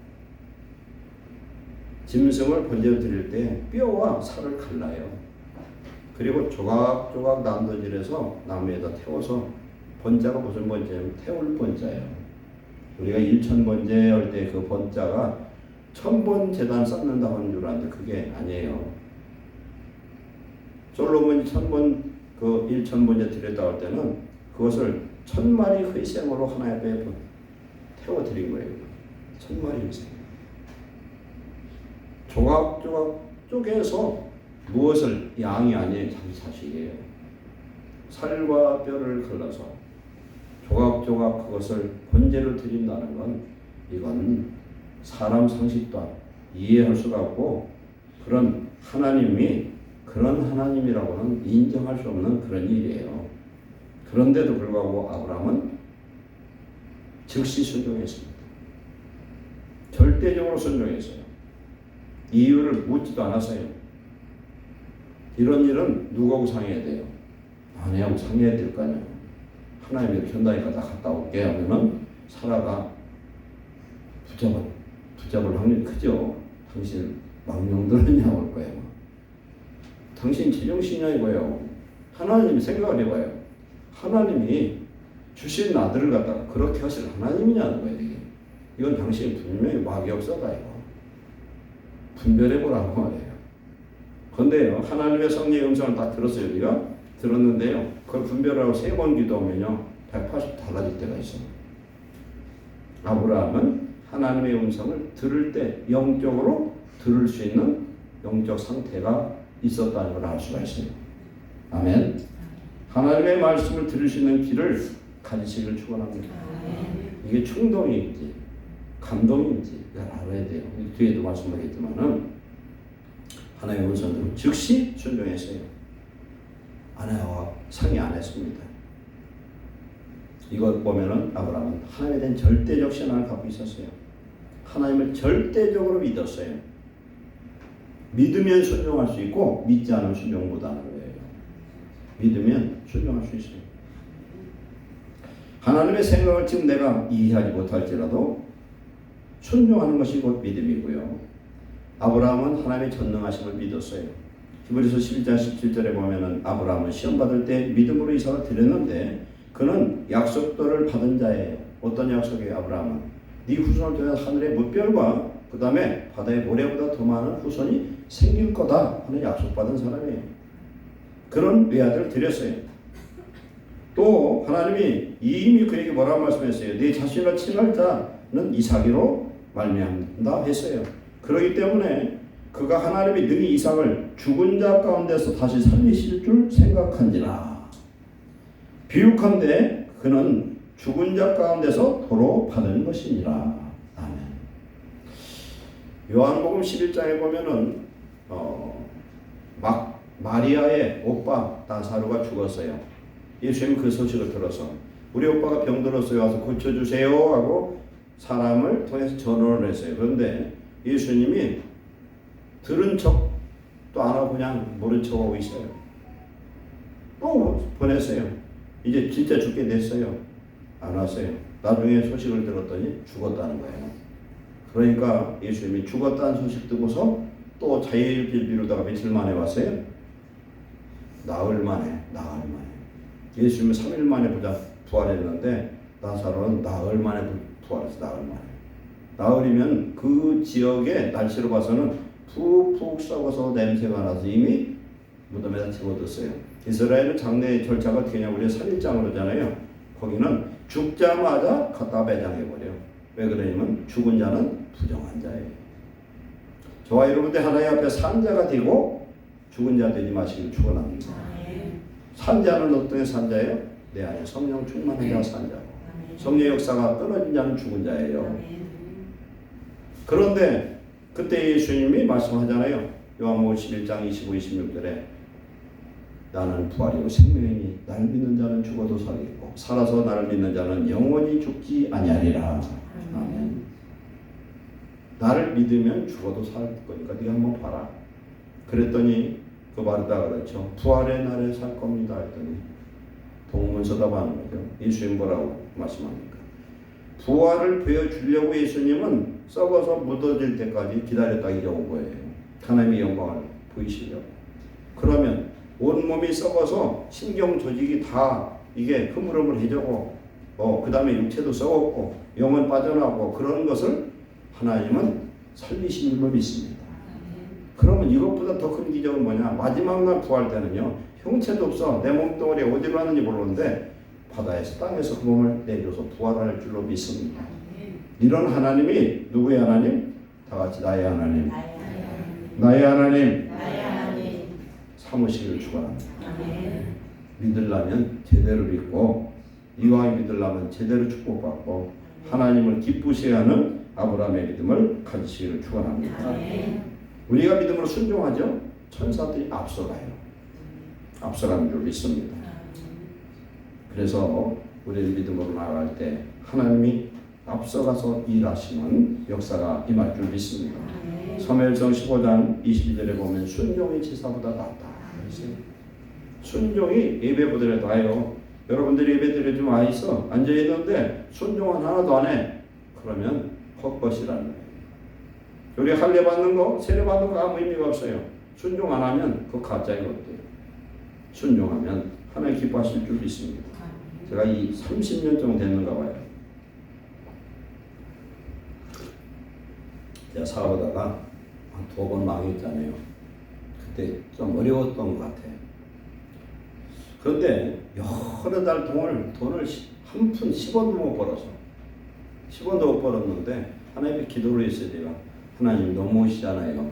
짐승을 번제로 드릴 때 뼈와 살을 갈라요. 그리고 조각조각 난도질해서 나무에다 태워서, 번자가 무슨 번제냐면 태울 번자예요. 우리가 1000번제 할 때 그 번자가 1000번 제단 쌓는다고 하는 줄 아는데 그게 아니에요. 솔로몬이 1000번 그 1000번제 드렸다고 할 때는 그것을 1000마리 회생으로 하나의 앞에 태워드린 거예요. 1000마리 회생. 조각조각 쪼개서 무엇을, 양이 아니에요, 자기 자식이에요. 살과 뼈를 갈라서 조각조각 그것을 번제로 드린다는 건, 이건 사람 상식도 이해할 수가 없고, 그런 하나님이 그런 하나님이라고는 인정할 수 없는 그런 일이에요. 그런데도 불구하고 아브라함은 즉시 순종했습니다. 절대적으로 순종했어요. 이유를 묻지도 않았어요. 이런 일은 누구하고 상의해야 돼요? 아내하고 상의해야 될 거 아니에요. 하나님이 이렇게 한다니까 나 갔다 올게 하면은 사라가 붙잡을 확률이 크죠. 당신 망령들은 나올 거예요. 당신 제정신이야 이거예요. 하나님이 생각을 해봐요. 하나님이 주신 아들을 갖다가 그렇게 하실 하나님이냐는 거예요. 이건 당신이 분명히 마귀역사다 이거. 분별해보라고 말해요. 그런데요, 하나님의 성령의 음성을 딱 들었어요. 우리가 들었는데요, 그걸 분별하고 3번 기도하면요 180 달라질 때가 있어요. 아브라함은 하나님의 음성을 들을 때 영적으로 들을 수 있는 영적 상태가 있었다는 걸 알 수가 있어요. 아멘. 하나님의 말씀을 들을 수 있는 길을 가지시기를 축원합니다. 이게 충동인지 감동인지 알아야 돼요. 뒤에도 말씀하겠지만은 하나님의 음성을 즉시 순종했어요. 아내와 상의 안 했습니다. 이것 보면은 아브라함은 하나님에 대한 절대적 신앙을 갖고 있었어요. 하나님을 절대적으로 믿었어요. 믿으면 순종할 수 있고 믿지 않으면 순종 못하는 거예요. 믿으면 순종할 수 있어요. 하나님의 생각을 지금 내가 이해하지 못할지라도 순종하는 것이 곧 믿음이고요. 아브라함은 하나님의 전능하심을 믿었어요. 히브리서 11장 17절에 보면은 아브라함은 시험 받을 때 믿음으로 이삭을 드렸는데 그는 약속들을 받은 자예요. 어떤 약속이에요? 아브라함은 네 후손을 통해 하늘의 무별과 그 다음에 바다의 모래보다 더 많은 후손이 생길 거다 하는 약속받은 사람이에요. 그런 외아들을 드렸어요. 또 하나님이 이미 그에게 뭐라고 말씀했어요? 네 자신을 칭할 자는 이삭이로 말미암는다 했어요. 그렇기 때문에 그가 하나님이 능히 이삭을 죽은 자 가운데서 다시 살리실 줄 생각한지라. 비유컨대 그는 죽은 자 가운데서 도로 받은 것이니라. 아멘. 요한복음 11장에 보면은 마리아의 오빠 나사로가 죽었어요. 예수님은 그 소식을 들어서 우리 오빠가 병들었어요. 와서 고쳐주세요 하고 사람을 통해서 전언을 했어요. 그런데 예수님이 들은 척도 안 하고 그냥 모른 척하고 있어요. 또 보냈어요. 이제 진짜 죽게 됐어요. 안 왔어요. 나중에 소식을 들었더니 죽었다는 거예요. 그러니까 예수님이 죽었다는 소식 듣고서 또 자유를 비우다가 며칠 만에 왔어요. 나흘 만에. 예수님은 3일 만에 부활했는데 나사로는 나흘 만에 부활했어. 나흘 만에. 나흘이면 그 지역의 날씨로 봐서는 푹푹 썩어서 냄새가 나서 이미 무덤에다 집어넣었어요. 이스라엘은 장례 절차가 어떻게 하냐면 우리가 3일장을 하잖아요. 거기는 죽자마자 갖다 매장해버려요. 왜 그러냐면 죽은 자는 부정한 자예요. 저와 여러분들 하나님 앞에 산자가 되고 죽은 자 되지 마시길 축원합니다. 산자는 어떤 산자예요? 내 안에 성령 충만한 자가 산자고 성령 역사가 떨어진 자는 죽은 자예요. 그런데 그때 예수님이 말씀하잖아요. 요한복음 11장 25, 26절에 나는 부활이고 생명이니 나를 믿는 자는 죽어도 살겠고 살아서 나를 믿는 자는 영원히 죽지 아니하리라. 아멘. 나를 믿으면 죽어도 살 거니까 네가 한번 봐라. 그랬더니 그 마르다가 그렇죠. 부활의 날에 살 겁니다 했더니 동문서답하는 거죠. 예수님 뭐라고 말씀합니까? 부활을 보여주려고 예수님은 썩어서 묻어질 때까지 기다렸다 이제 온 거예요. 하나님의 영광을 보이시려고. 그러면 온몸이 썩어서 신경 조직이 다 이게 흐물흐물해지고 그 다음에 육체도 썩었고 영은 빠져나오고 그런 것을 하나님은 살리신 줄로 믿습니다. 그러면 이것보다 더 큰 기적은 뭐냐? 마지막 날 부활 때는요. 형체도 없어. 내 몸뚱아리 어디로 가는지 모르는데 바다에서 땅에서 그 몸을 내줘서 부활할 줄로 믿습니다. 이런 하나님이 누구의 하나님? 다 같이 나의 하나님. 나의 하나님. 사무시기를 축원합니다. 믿으려면 제대로 믿고 이왕 믿으려면 제대로 축복받고 하나님을 기쁘시게 하는 아브라함의 믿음을 가지시기를 축원합니다. 우리가 믿음으로 순종하죠. 천사들이 앞서가요. 앞서가는 줄 믿습니다. 그래서 우리를 믿음으로 나아갈 때 하나님이 앞서가서 일하시는 역사가 임할 줄 믿습니다. 사무엘상 15장 22절에 보면 순종이 제사보다 낫다. 순종이 예배보다 나아요. 여러분들이 예배 드려 좀 와 있어. 앉아 있는데 순종은 하나도 안 해. 그러면 헛것이라는 거예요. 우리 할례 받는 거, 세례 받는 거 아무 의미가 없어요. 순종 안 하면 그 가짜인 것들. 순종하면 하나님 기뻐하실 줄 믿습니다. 제가 이 30년 정도 됐는가 봐요. 제가 사업하다가 한 2번 망했잖아요. 그때 좀 어려웠던 것 같아요. 그런데 여러 달 돈을 한 푼 10원도 못 벌어서 10원도 못 벌었는데 하나님께 기도를 했어요. 제가 하나님 너무 오시잖아요.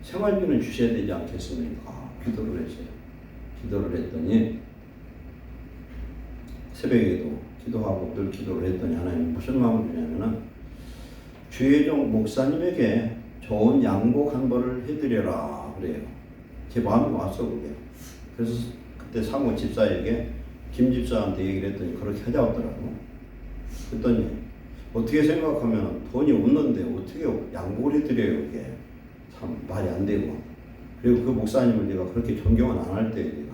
생활비는 주셔야 되지 않겠습니까? 기도를 했어요. 기도를 했더니 새벽에도 기도하고 늘 기도를 했더니 하나님 무슨 마음을 주냐면은 주혜종 목사님에게 좋은 양복 한 벌을 해드려라 그래요. 제 마음이 왔어 그게. 그래서 그때 사모 집사에게 김 집사한테 얘기를 했더니 그렇게 하자고 하더라고. 그랬더니 어떻게 생각하면 돈이 없는데 어떻게 양복을 해드려요 이게 참 말이 안 되고. 그리고 그 목사님을 내가 그렇게 존경은 안 할 때에 내가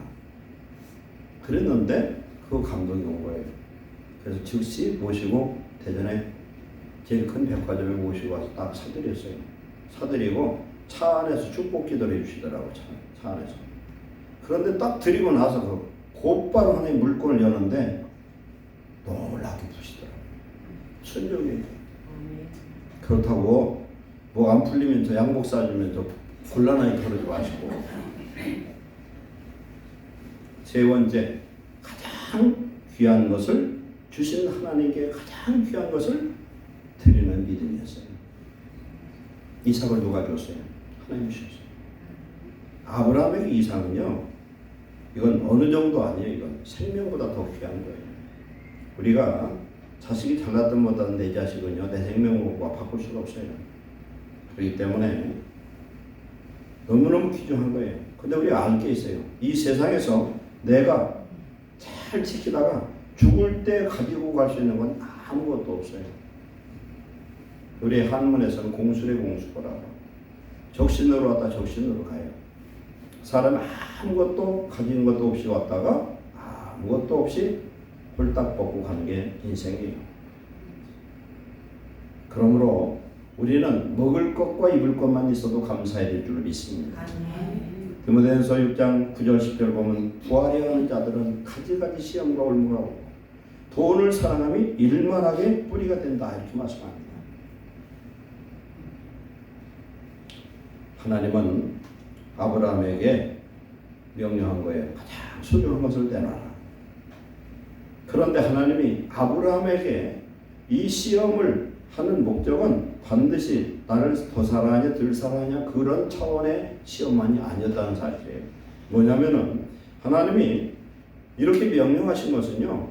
그랬는데 그 감동이 온 거예요. 그래서 즉시 모시고 대전에 제일 큰 백화점에 모시고 와서 딱 사드렸어요. 사드리고 차 안에서 축복 기도를 해주시더라고. 차 안에서. 그런데 딱 드리고 나서 그 곧바로 하나님 물건을 여는데 놀랍게 부시더라고요. 순종이에요. 그렇다고 뭐 안 풀리면 저 양복 사주면 저 곤란하게 그러지 마시고. 세 번째, 가장 귀한 것을 주신 하나님께 가장 귀한 것을 드리는 믿음이었어요. 이삭을 누가 줬어요? 하나님 주셨어요. 아브라함에게 이삭은요, 이건 어느 정도 아니에요. 이건 생명보다 더 귀한 거예요. 우리가 자식이 잘났든 못하든 내 자식은요, 내 생명과 바꿀 수가 없어요. 그렇기 때문에 너무너무 귀중한 거예요. 근데 우리가 알 게 있어요. 이 세상에서 내가 잘 지키다가 죽을 때 가지고 갈 수 있는 건 아무것도 없어요. 우리 한문에서는 공술의 공수거라고. 적신으로 왔다 적신으로 가요. 사람이 아무것도 가진 것도 없이 왔다가 아무것도 없이 홀딱 벗고 가는 게 인생이에요. 그러므로 우리는 먹을 것과 입을 것만 있어도 감사해야 될 줄 믿습니다. 디모데전서 6장 9절 10절 보면 부활해 하는 자들은 가지가지 시험과 올무가 오고 돈을 사랑함이 일만하게 뿌리가 된다 이렇게 말씀합니다. 하나님은 아브라함에게 명령한 거예요. 가장 소중한 것을 내놔라. 그런데 하나님이 아브라함에게 이 시험을 하는 목적은 반드시 나를 더 사랑하냐 덜 사랑하냐 그런 차원의 시험만이 아니었다는 사실이에요. 뭐냐면은 하나님이 이렇게 명령하신 것은요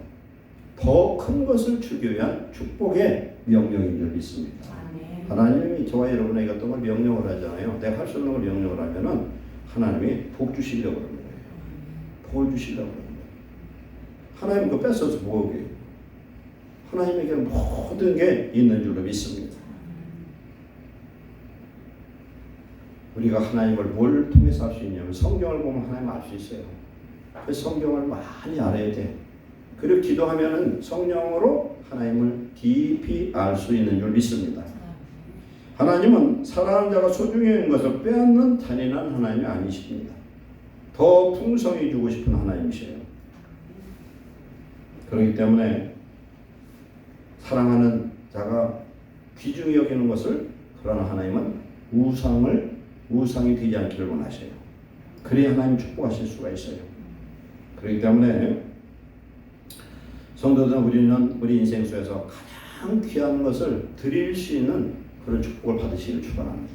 더 큰 것을 주기 위한 축복의 명령인 줄 믿습니다. 하나님이 저와 여러분에게 어떤 걸 명령을 하잖아요. 내가 할 수 없는 걸 명령을 하면은 하나님이 복 주시려고 그러는 거예요. 복을 주시려고 그러는 거예요. 하나님 그거 뺏어서 뭐게? 하나님에게 모든 게 있는 줄로 믿습니다. 우리가 하나님을 뭘 통해서 알 수 있냐면 성경을 보면 하나님 알 수 있어요. 그 성경을 많이 알아야 돼. 그리고 기도하면은 성령으로 하나님을 깊이 알 수 있는 줄 믿습니다. 하나님은 사랑하는 자가 소중히 여기는 것을 빼앗는 잔인한 하나님이 아니십니다. 더 풍성히 주고 싶은 하나님이세요. 그렇기 때문에 사랑하는 자가 귀중히 여기는 것을 그러나 하나님은 우상이 되지 않기를 원하셔요. 그래야 하나님 축복하실 수가 있어요. 그렇기 때문에 성도들은 우리는 우리 인생 속에서 가장 귀한 것을 드릴 수 있는 그런 축복을 받으시기를 축원합니다.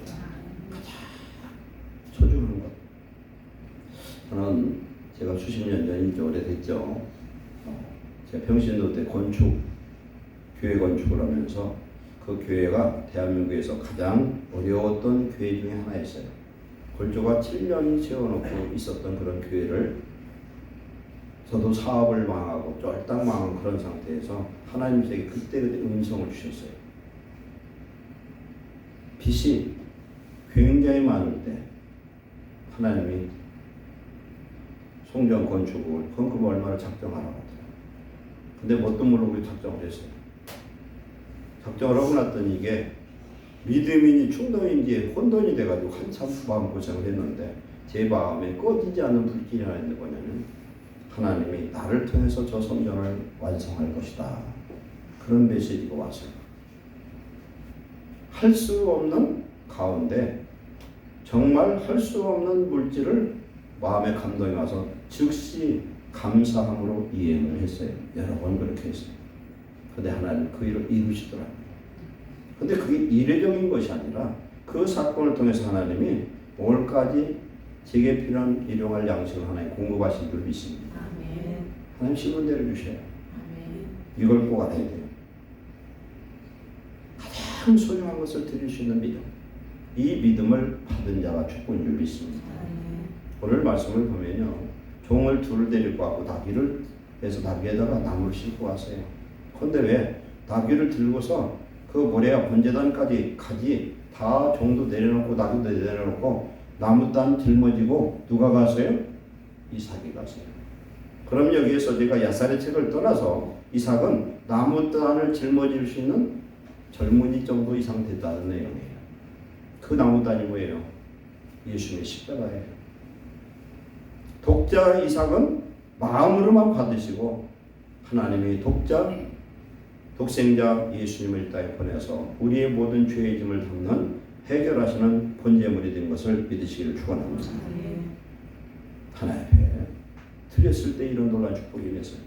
가장 소중한 것. 저는 제가 수십 년 전이 오래됐죠. 제가 평신도 때 교회 건축을 하면서 그 교회가 대한민국에서 가장 어려웠던 교회 중에 하나였어요. 골조가 7년 세워놓고 있었던 그런 교회를 저도 사업을 망하고 쫄딱 망한 그런 상태에서 하나님께서 그때그때 음성을 주셨어요. 빚이 굉장히 많을 때 하나님이 송전 건축을 헌금 얼마를 작정하라고 하더라고요. 근데 뭣도 모르고 작정을 했어요. 작정을 하고 났더니 이게 믿음인지 충동인지 혼돈이 돼가지고 한참 마음고생을 했는데 제 마음에 꺼지지 않는 불길이 하나 있는 거냐면 하나님이 나를 통해서 저 성전을 완성할 것이다. 그런 메시지가 왔어요. 할 수 없는 가운데 정말 할 수 없는 물질을 마음에 감동이 와서 즉시 감사함으로 이행을 했어요. 여러 번 그렇게 했어요. 그런데 하나님 그 일을 이루시더라고요. 근데 그게 이례적인 것이 아니라 그 사건을 통해서 하나님이 오늘까지 제게 필요한 일용할 양식을 하나님 공급하신 줄 믿습니다. 하나님 심은 대로 주셔요. 이걸 꼭 알아야 돼요. 가장 소중한 것을 드릴 수 있는 믿음. 이 믿음을 받은 자가 축복인 줄 믿습니다. 오늘 말씀을 보면요. 종을 둘을 데리고 와고 나귀를 해서 나귀에다가 나무를 싣고 왔어요. 그런데 왜? 나귀를 들고서 그 모래와 번제단까지 가지 다 종도 내려놓고 나귀도 내려놓고 나무단 짊어지고 누가 갔어요? 이삭이 갔어요. 그럼 여기에서 제가 야살의 책을 떠나서 이삭은 나무단을 짊어질 수 있는 젊은이 정도 이상 됐다는 내용이에요. 그 나무단이 뭐예요? 예수님의 십자가예요. 독자 이삭은 마음으로만 받으시고 하나님이 독생자 예수님을 이 땅에 보내서 우리의 모든 죄의 짐을 담는 해결하시는 번제물이 된 것을 믿으시기를 축원합니다. 하나님 앞에 드렸을 때 이런 놀라운 축복이 있어요.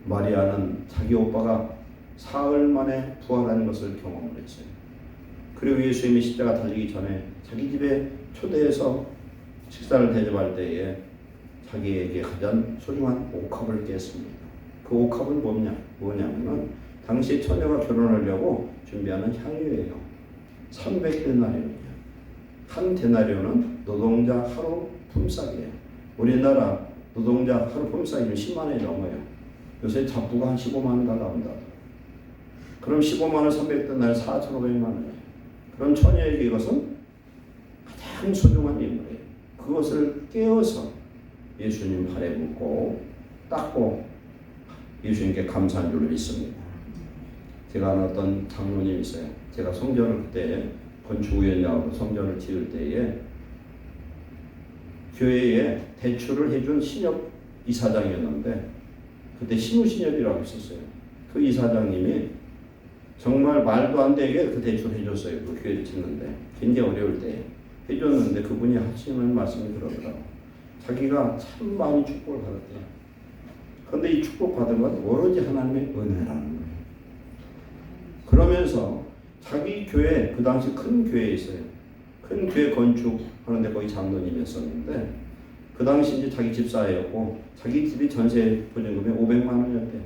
마리아는 자기 오빠가 사흘 만에 부활하는 것을 경험을 했어요. 그리고 예수님이 십자가 달리기 전에 자기 집에 초대해서 식사를 대접할 때에 자기에게 가장 소중한 옥합을 깼습니다. 그 옥합은 뭐냐면은 당시 처녀가 결혼하려고 준비하는 향유예요. 300데나리온이에요. 한 데나리온은 노동자 하루 품삯이에요. 우리나라 노동자 하루 품삯이면 10만 원이 넘어요. 요새 잡부가 한 15만 원 나온다. 그럼 15만 원 300던 날 4,500만 원이에요. 그럼 처녀에게 이것은 가장 소중한 인물이에요. 그것을 깨어서 예수님 발에 묻고 닦고 예수님께 감사한 줄로 믿습니다. 제가 아는 어떤 장로님이 있어요. 제가 성전을 그때 건축위원장으로 성전을 지을 때에 교회에 대출을 해준 신협 이사장이었는데 그때 신우신협이라고 있었어요. 그 이사장님이 정말 말도 안 되게 그 대출 해줬어요. 그 교회를 짓는데 굉장히 어려울 때 해줬는데 그분이 하시는 말씀이 그러더라고요. 자기가 참 많이 축복을 받았대요. 그런데 이 축복받은 건 오로지 하나님의 은혜라는 거예요. 그러면서 자기 교회, 그 당시 큰 교회에 있어요. 큰 교회 건축하는데 거기 장로님이었었는데 그 당시 이제 자기 집사였고 자기 집이 전세 보증금이 500만 원이었대.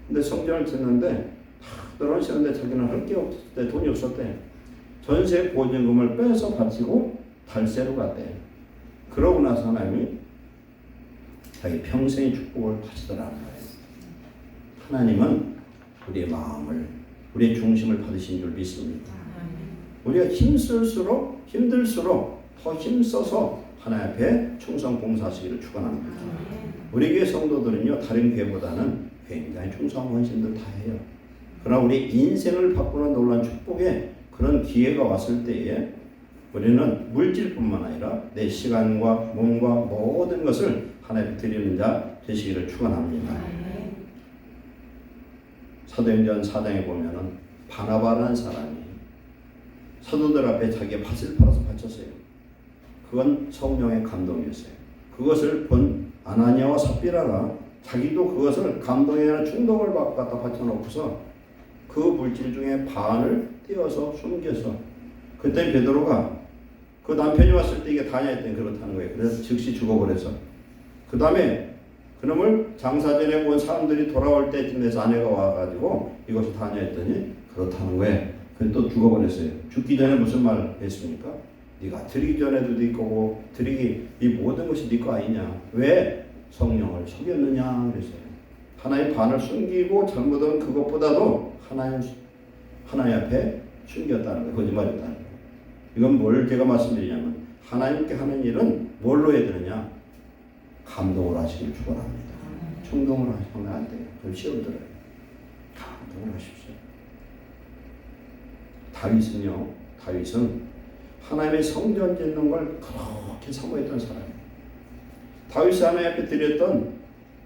근데 성전을 짓는데 다 떨어지는데 자기는 할 게 없었대. 돈이 없었대. 전세 보증금을 빼서 바치고 달세로 갔대. 그러고 나서 하나님이 자기 평생의 축복을 하시더라는 거예요. 하나님은 우리의 마음을, 우리의 중심을 받으신 줄 믿습니다. 우리가 힘들수록 더 힘써서 하나님 앞에 충성 봉사하시기를 축원합니다. 우리 교회 성도들은요, 다른 교회보다는 굉장히 충성 헌신들 다 해요. 그러나 우리 인생을 바꾸는 놀라운 축복에 그런 기회가 왔을 때에 우리는 물질뿐만 아니라 내 시간과 몸과 모든 것을 하나님께 드리는 자 되시기를 축원합니다. 사도행전 4장에 보면은 바나바라는 사람이 사도들 앞에 자기의 밭을 팔아서 바쳤어요. 그건 성령의 감동이었어요. 그것을 본 아나니아와 삽비라가 자기도 그것을 감동이나 충동을 갖다 바쳐놓고서 그 물질 중에 반을 떼어서 숨겨서 그때 베드로가 그 남편이 왔을 때 이게 다냐 했더니 그렇다는 거예요. 그래서 즉시 죽어버려서 그 다음에 그놈을 장사전에 온 사람들이 돌아올 때쯤에서 아내가 와가지고 이것이 다냐 했더니 그렇다는 거예요. 그래서 또 죽어버렸어요. 죽기 전에 무슨 말 했습니까? 네가 드리기 전에도 네 거고 드리기 이 모든 것이 네 거 아니냐. 왜 성령을 속였느냐 그랬어요. 하나님 반을 숨기고 잘못은 그것보다도 하나님 앞에 숨겼다는 거예요. 거짓말했다는 거예요. 이건 뭘 제가 말씀드리냐면 하나님께 하는 일은 뭘로 해야 되느냐. 감동을 하시길 축원합니다. 충동을 하시면 안 돼요. 그럼 시험 들어요. 감동을 하십시오. 다윗은 하나님의 성전 짓는 걸 그렇게 사모했던 사람이에요. 다윗이 하나님 앞에 드렸던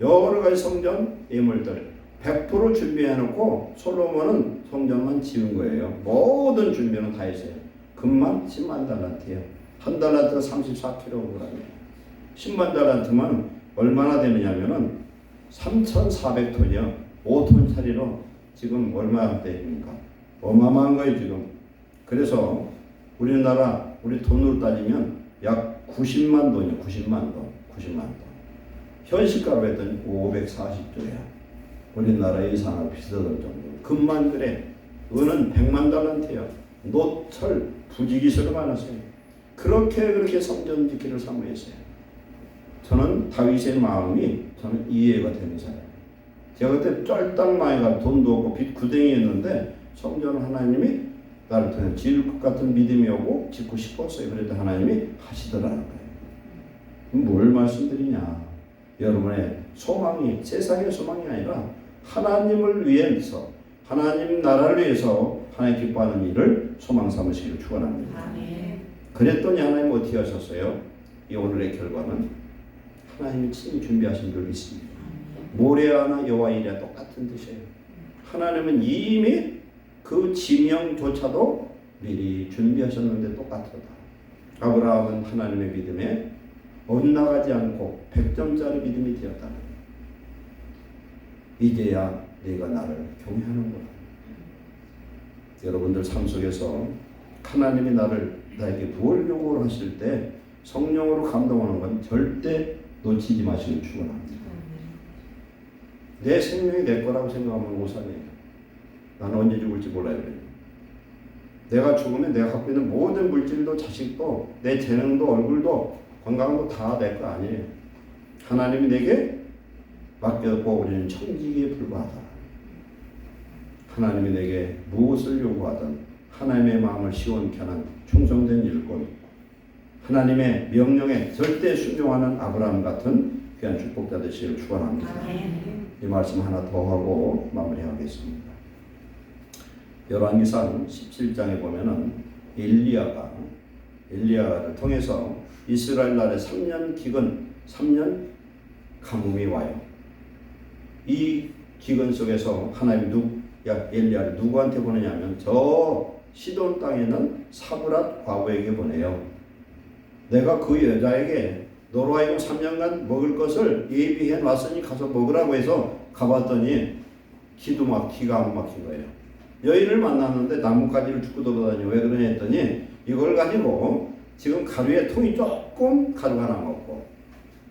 여러 가지 성전 예물들 100% 준비해놓고 솔로몬은 성전만 지은 거예요. 모든 준비는 다 했어요. 금만 10만 달란트예요. 한 달란트가 34kg이에요. 10만 달란트면 얼마나 되느냐면은 3,400톤이요. 5톤짜리로 지금 얼마 됩니까? 어마어마한 거예요 지금. 그래서 우리나라 우리 돈으로 따지면 약 90만 돈이요. 90만 돈. 현실가로 했더니 540조야. 우리나라의 이상하고 비슷할 정도. 금만 그래. 은은 100만 달란트예요. 노철 부지기수로 많았어요. 그렇게 성전 짓기를 사모했어요. 저는 다윗의 마음이 저는 이해가 되는 사람이에요. 제가 그때 쫄딱 마이가 돈도 없고 빚 구덩이였는데 성전을 하나님이 나를 통해 지을 것 같은 믿음이 오고 짓고 싶었어요. 그래도 하나님이 하시더라는 거예요. 뭘 말씀드리냐. 여러분의 소망이 세상의 소망이 아니라 하나님을 위해서 하나님 나라를 위해서 하나님 기뻐하는 일을 소망 삼으시기를 축원합니다. 그랬더니 하나님 어떻게 하셨어요? 이 오늘의 결과는 하나님이 친히 준비하신 줄 믿습니다. 모레아나 여호와 이레 똑같은 뜻이에요. 하나님은 이미 그 지명조차도 미리 준비하셨는데 똑같다. 아브라함은 하나님의 믿음에 엇나가지 않고 100점짜리 믿음이 되었다. 이제야 네가 나를 경외하는구나. 여러분들 삶 속에서 하나님이 나에게 무엇을 요구를 하실 때 성령으로 감동하는 건 절대 놓치지 마시길 축원합니다. 내 생명이 내 거라고 생각하면 오산이에요. 나는 언제 죽을지 몰라요. 내가 죽으면 내가 갖고 있는 모든 물질도 자식도 내 재능도 얼굴도 건강도 다 내 거 아니에요. 하나님이 내게 맡겼고 우리는 청지기에 불과하다. 하나님이 내게 무엇을 요구하든 하나님의 마음을 시원케 하는 충성된 일꾼, 하나님의 명령에 절대 순종하는 아브라함 같은 귀한 축복자 되시기를 축원합니다. 이 말씀 하나 더 하고 마무리하겠습니다. 열왕기상 17장에 보면은 엘리야를 통해서 이스라엘 나라에 3년 기근, 3년 가뭄이 와요. 이 기근 속에서 하나님이 엘리야를 누구한테 보내냐면 저 시돈 땅에 있는 사브랏 과부에게 보내요. 내가 그 여자에게 너로 하여금 3년간 먹을 것을 예비해 놨으니 가서 먹으라고 해서 가봤더니 기가 안 막힌 거예요. 여인을 만났는데 나뭇가지를 줍고 돌아다니 왜 그러냐 했더니 이걸 가지고 지금 가루에 통이 조금 가루가 남았고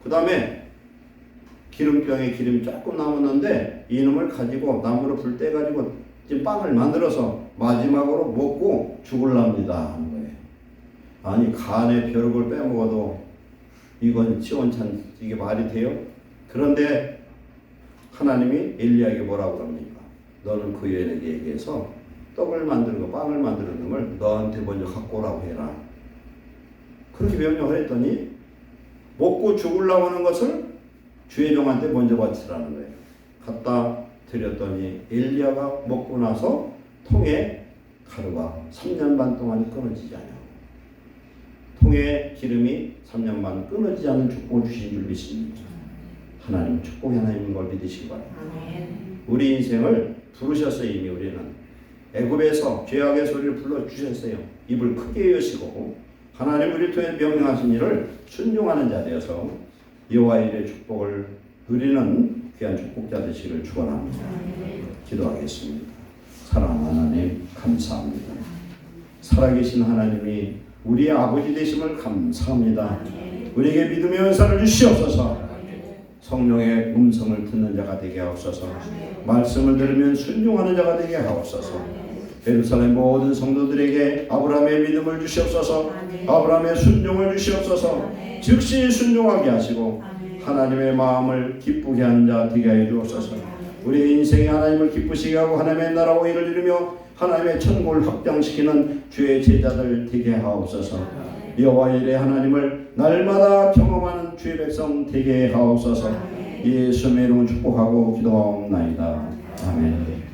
그 다음에 기름병에 기름이 조금 남았는데 이놈을 가지고 나무로 불 떼가지고 지금 빵을 만들어서 마지막으로 먹고 죽을랍니다 하는 거예요. 아니 간에 벼룩을 빼먹어도 이건 시원찮 이게 말이 돼요? 그런데 하나님이 엘리야에게 뭐라고 합니까? 너는 그 여인에게 얘기해서 떡을 만들고 빵을 만드는 놈을 너한테 먼저 갖고 오라고 해라. 그렇게 명령을 했더니 먹고 죽으려고 하는 것을 주의 종한테 먼저 바치라는 거예요. 갖다 드렸더니 엘리야가 먹고 나서 통에 가루가 3년 반 동안 끊어지지 않아요. 통에 기름이 3년 반 끊어지지 않는 축복을 주신 줄 믿습니다. 하나님 축복이 하나님인 걸 믿으시기 바랍니다. 우리 인생을 부르셨어요. 이미 우리는 애굽에서 죄악의 소리를 불러주셨어요. 입을 크게 여시고 하나님 우리 통해 명령하신 일을 순종하는 자 되어서 여호와 일의 축복을 누리는 귀한 축복자 되시기를 축원합니다. 기도하겠습니다. 사랑하는 하나님 감사합니다. 살아계신 하나님이 우리의 아버지 되심을 감사합니다. 우리에게 믿음의 은사를 주시옵소서. 성령의 음성을 듣는 자가 되게 하옵소서. 말씀을 들으면 순종하는 자가 되게 하옵소서. 예루살렘 모든 성도들에게 아브라함의 믿음을 주시옵소서. 아브라함의 순종을 주시옵소서. 즉시 순종하게 하시고 하나님의 마음을 기쁘게 하는 자 되게 하여 주옵소서. 우리의 인생에 하나님을 기쁘시게 하고 하나님의 나라와 일을 이루며 하나님의 천국을 확장시키는 주의 제자들 되게 하옵소서. 여호와 일의 하나님을 날마다 경험하는 주의 백성 되게 하옵소서. 예수의 이름으로 축복하고 기도하옵나이다. 아멘.